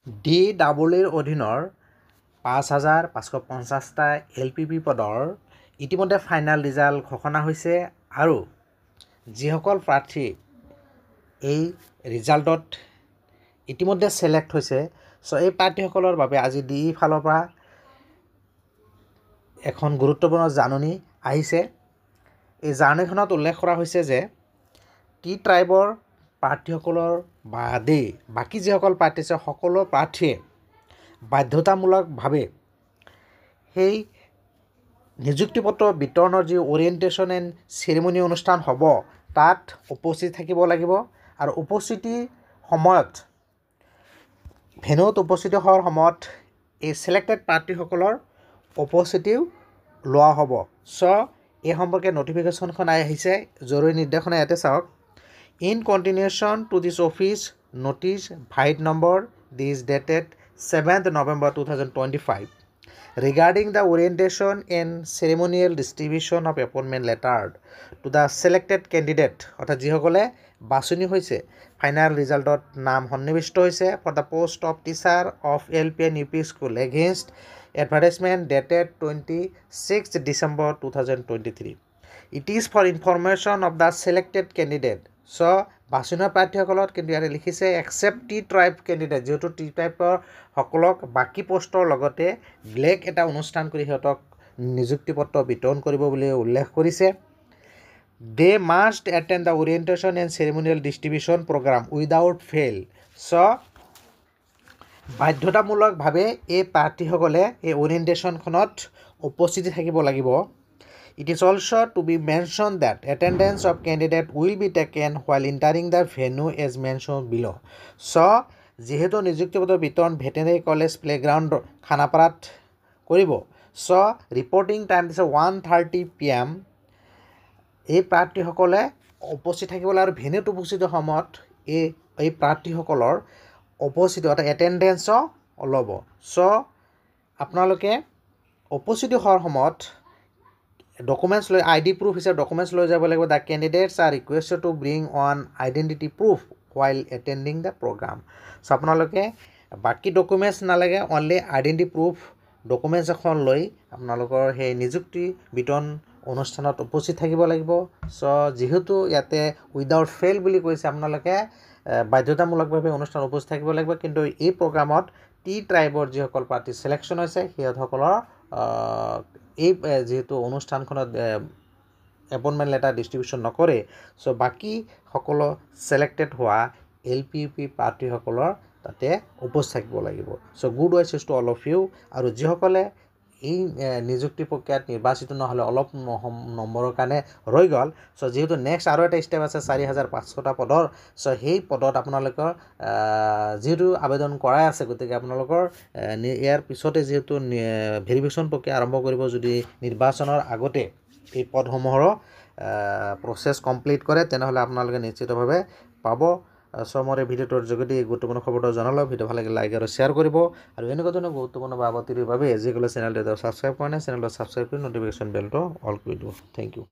DEEৰ অধীনৰ ৫,৫৫০টা LPP পদৰ ইতিমধ্যে ফাইনেল ৰিজাল্ট ঘোষণা হৈছে আৰু যিসকল প্ৰাৰ্থী এই ৰিজাল্টত ইতিমধ্যে ছিলেক্ট হৈছে এই প্ৰাৰ্থীসকলৰ বাবে আজি DE ফালৰ পৰা এখন গুৰুত্বপূৰ্ণ জাননী আহিছে। এই জাননীখনত উল্লেখ কৰা হৈছে যে টি ট্ৰাইবৰ প্ৰাৰ্থীসকলৰ বাদে বাকী যিসকল প্ৰাৰ্থী আছে সকলো প্ৰাৰ্থীয়ে বাধ্যতামূলকভাৱে সেই নিযুক্তি পত্ৰ বিতৰণৰ যি অৰিয়েণ্টেশ্যন এণ্ড চেৰিমনি অনুষ্ঠান হ'ব তাত উপস্থিত থাকিব লাগিব আৰু উপস্থিতিৰ সময়ত ভেন্যুত উপস্থিত হোৱাৰ সময়ত এই ছিলেক্টেড প্ৰাৰ্থীসকলৰ উপস্থিতিও লোৱা হ'ব। এই সম্পৰ্কে নটিফিকেশ্যনখন আহিছে, জৰুৰী নিৰ্দেশনা ইয়াতে চাওক। In continuation to this office notice Vide number this dated 7th November 2025 regarding the orientation and ceremonial distribution of appointment letter to the selected candidate অৰ্থাৎ যিসকলে বাছনি হৈছে ফাইনেল ৰিজাল্টত নাম সন্নিৱিষ্ট হৈছে for the post of teacher of LP and UP school against advertisement dated 26th December 2023. It is for information of the selected candidate. বাছনি প্ৰাৰ্থীসকলত কিন্তু ইয়াতে লিখিছে এক্সেপ্ট টি ট্ৰাইব কেণ্ডিডেট, যিহেতু টি ট্ৰাইবৰ সকলক বাকী পোষ্টৰ লগতে বেলেগ এটা অনুষ্ঠান কৰি সিহঁতক নিযুক্তি পত্ৰ বিতৰণ কৰিব বুলি উল্লেখ কৰিছে। They must attend the orientation and ceremonial distribution program without fail. বাধ্যতামূলকভাৱে এই প্ৰাৰ্থীসকলে এই অৰিয়েণ্টেশ্যনখনত উপস্থিতি থাকিব লাগিব। It is also to be mentioned that attendance of candidate will be taken while entering the venue as mentioned below. যিহেতু নিযুক্তিপত্ৰ বিতৰণ veterinary college playground খানাপাৰাত কৰিব, ৰিপৰ্টিং টাইম দিছে 1:30 PM। এই প্ৰাৰ্থীসকলে উপস্থিত থাকিব লাগে আৰু ভেন্যুত উপস্থিত সময়ত এই প্ৰাৰ্থীসকলৰ উপস্থিতি অৰ্থাৎ এটেণ্ডেঞ্চো ল'ব। আপোনালোকে উপস্থিত হোৱাৰ সময়ত ডকুমেণ্টছ লৈ ID প্ৰুফ হিচাপে ডকুমেণ্টছ লৈ যাব লাগিব। The candidates are requested to bring an identity proof while attending the program. আপোনালোকে বাকী ডকুমেণ্টছ নালাগে, অনলি আইডেণ্টিটি প্ৰুফ ডকুমেণ্টছ এখন লৈ আপোনালোকৰ সেই নিযুক্তি বিতৰণ অনুষ্ঠানত উপস্থিত থাকিব লাগিব। যিহেতু ইয়াতে উইদাউট ফেইল বুলি কৈছে, আপোনালোকে বাধ্যতামূলকভাৱে অনুষ্ঠানত উপস্থিত থাকিব লাগিব। কিন্তু এই প্ৰগ্ৰামত টি ট্ৰাইবৰ যিসকল প্ৰাৰ্থী ছিলেকশ্যন হৈছে সিহঁতসকলৰ এই যিহেতু অনুষ্ঠানখনত এপইণ্টমেণ্ট লেটাৰ ডিষ্ট্ৰিবিউশ্যন নকৰে, বাকী সকলো ছিলেক্টেড হোৱা LPP প্ৰাৰ্থীসকলৰ তাতে উপস্থিত থাকিব লাগিব। Good wishes to all of you. আৰু যিসকলে এই নিযুক্তি প্ৰক্ৰিয়াত নিৰ্বাচিত নহ'লে অলপ নম্বৰৰ কাৰণে ৰৈ গ'ল, যিহেতু নেক্সট আৰু এটা ষ্টেপ আছে 4,500টা পদৰ, সেই পদত আপোনালোকৰ যিহেতু আবেদন কৰাই আছে, গতিকে আপোনালোকৰ ইয়াৰ পিছতে যিহেতু ভেৰিফিকেশ্যন প্ৰক্ৰিয়া আৰম্ভ কৰিব, যদি নিৰ্বাচনৰ আগতে এই পদসমূহৰ প্ৰচেছ কমপ্লিট কৰে তেনেহ'লে আপোনালোকে নিশ্চিতভাৱে পাব। মোৰ এই ভিডিঅ'টোৰ যোগেদি গুৰুত্বপূৰ্ণ খবৰটো জনালোঁ। ভিডিঅ' ভাল লাগিলে লাইক আৰু শ্বেয়াৰ কৰিব আৰু এনেকুৱা ধৰণৰ গুৰুত্বপূৰ্ণ বাতৰিৰ বাবে যিসকলে চেনেলটো ছাবস্ক্ৰাইব কৰা নাই চেনেলটো ছাবস্ক্ৰাইব কৰি নটিফিকেশ্যন বেলটো অল কৰি দিব। Thank U.